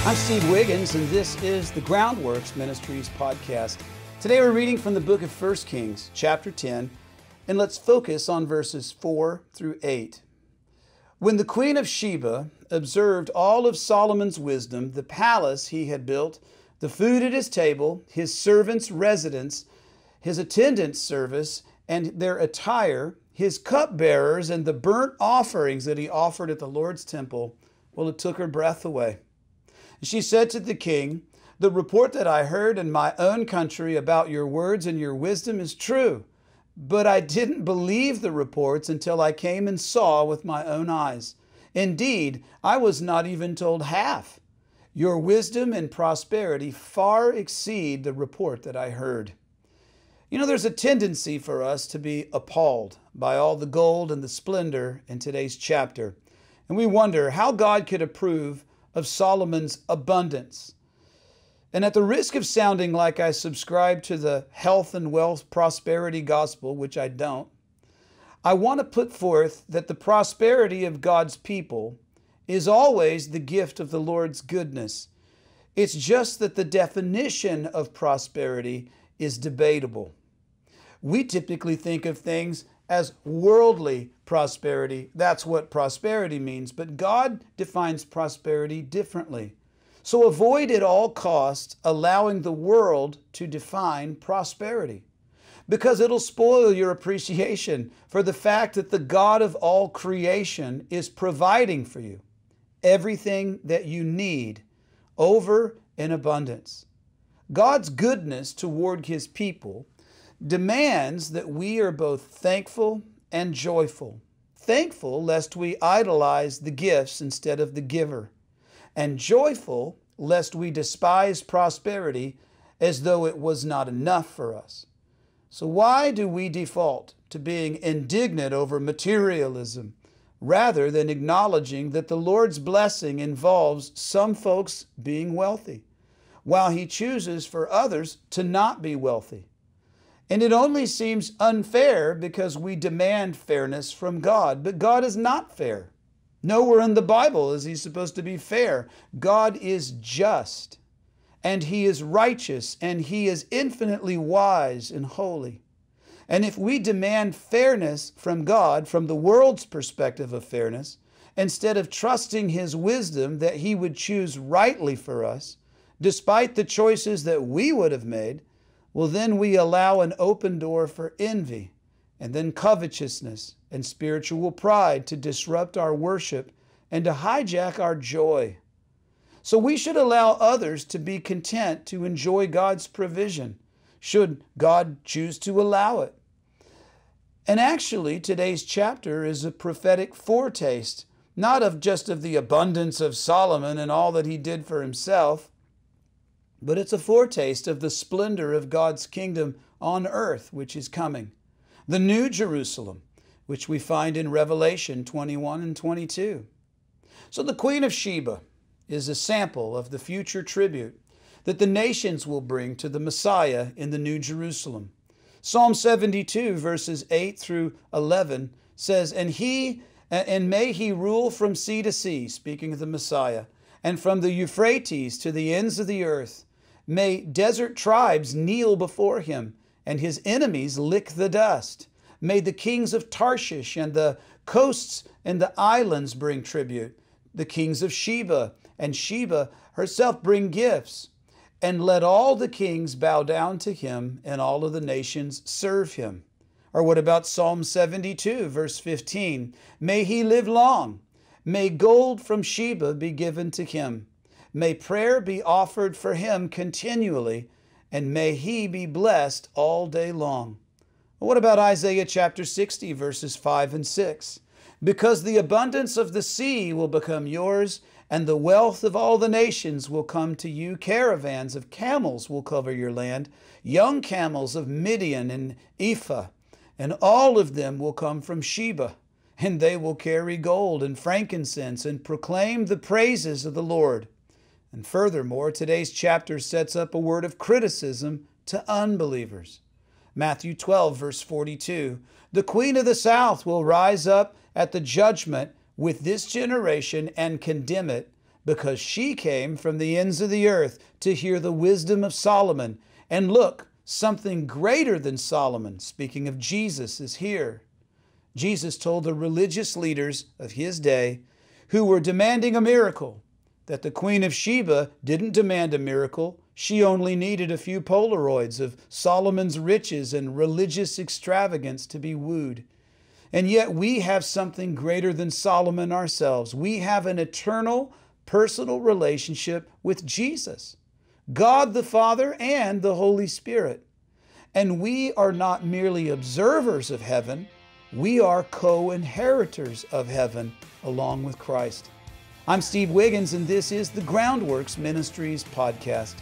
I'm Steve Wiggins, and this is the Groundworks Ministries podcast. Today we're reading from the book of 1 Kings, chapter 10, and let's focus on verses 4 through 8. When the queen of Sheba observed all of Solomon's wisdom, the palace he had built, the food at his table, his servants' residence, his attendants' service, and their attire, his cupbearers, and the burnt offerings that he offered at the Lord's temple, well, it took her breath away. She said to the king, "The report that I heard in my own country about your words and your wisdom is true, but I didn't believe the reports until I came and saw with my own eyes. Indeed, I was not even told half. Your wisdom and prosperity far exceed the report that I heard." You know, there's a tendency for us to be appalled by all the gold and the splendor in today's chapter. And we wonder how God could approve of Solomon's abundance. And at the risk of sounding like I subscribe to the health and wealth prosperity gospel, which I don't, I want to put forth that the prosperity of God's people is always the gift of the Lord's goodness. It's just that the definition of prosperity is debatable. We typically think of things as worldly prosperity. That's what prosperity means. But God defines prosperity differently. So avoid at all costs allowing the world to define prosperity, because it'll spoil your appreciation for the fact that the God of all creation is providing for you everything that you need over in abundance. God's goodness toward His people demands that we are both thankful and joyful. Thankful lest we idolize the gifts instead of the giver, and joyful lest we despise prosperity as though it was not enough for us. So why do we default to being indignant over materialism rather than acknowledging that the Lord's blessing involves some folks being wealthy, while He chooses for others to not be wealthy? And it only seems unfair because we demand fairness from God. But God is not fair. Nowhere in the Bible is He supposed to be fair. God is just, and He is righteous, and He is infinitely wise and holy. And if we demand fairness from God, from the world's perspective of fairness, instead of trusting His wisdom that He would choose rightly for us, despite the choices that we would have made, well, then we allow an open door for envy, and then covetousness and spiritual pride to disrupt our worship and to hijack our joy. So we should allow others to be content to enjoy God's provision, should God choose to allow it. And actually, today's chapter is a prophetic foretaste, not of just of the abundance of Solomon and all that he did for himself, but it's a foretaste of the splendor of God's kingdom on earth, which is coming. The New Jerusalem, which we find in Revelation 21 and 22. So the Queen of Sheba is a sample of the future tribute that the nations will bring to the Messiah in the New Jerusalem. Psalm 72, verses 8 through 11 says, And may He rule from sea to sea," speaking of the Messiah, "and from the Euphrates to the ends of the earth. May desert tribes kneel before Him, and His enemies lick the dust. May the kings of Tarshish and the coasts and the islands bring tribute. The kings of Sheba and Sheba herself bring gifts. And let all the kings bow down to Him, and all of the nations serve Him." Or what about Psalm 72, verse 15? "May He live long. May gold from Sheba be given to Him. May prayer be offered for Him continually, and may He be blessed all day long." What about Isaiah chapter 60, verses 5 and 6? "Because the abundance of the sea will become yours, and the wealth of all the nations will come to you. Caravans of camels will cover your land, young camels of Midian and Ephah, and all of them will come from Sheba. And they will carry gold and frankincense and proclaim the praises of the Lord." And furthermore, today's chapter sets up a word of criticism to unbelievers. Matthew 12, verse 42, "The queen of the south will rise up at the judgment with this generation and condemn it, because she came from the ends of the earth to hear the wisdom of Solomon. And look, something greater than Solomon, speaking of Jesus, is here. Jesus told the religious leaders of his day who were demanding a miracle that the Queen of Sheba didn't demand a miracle. She only needed a few Polaroids of Solomon's riches and religious extravagance to be wooed. And yet we have something greater than Solomon ourselves. We have an eternal, personal relationship with Jesus, God the Father and the Holy Spirit. And we are not merely observers of heaven, we are co-inheritors of heaven along with Christ. I'm Steve Wiggins, and this is the Groundworks Ministries podcast.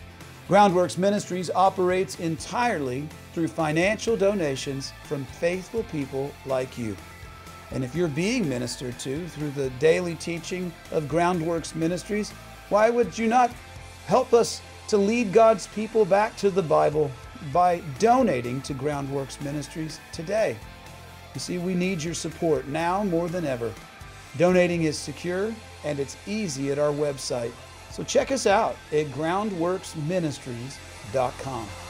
Groundworks Ministries operates entirely through financial donations from faithful people like you. And if you're being ministered to through the daily teaching of Groundworks Ministries, why would you not help us to lead God's people back to the Bible by donating to Groundworks Ministries today? You see, we need your support now more than ever. Donating is secure and it's easy at our website. So check us out at groundworksministries.com.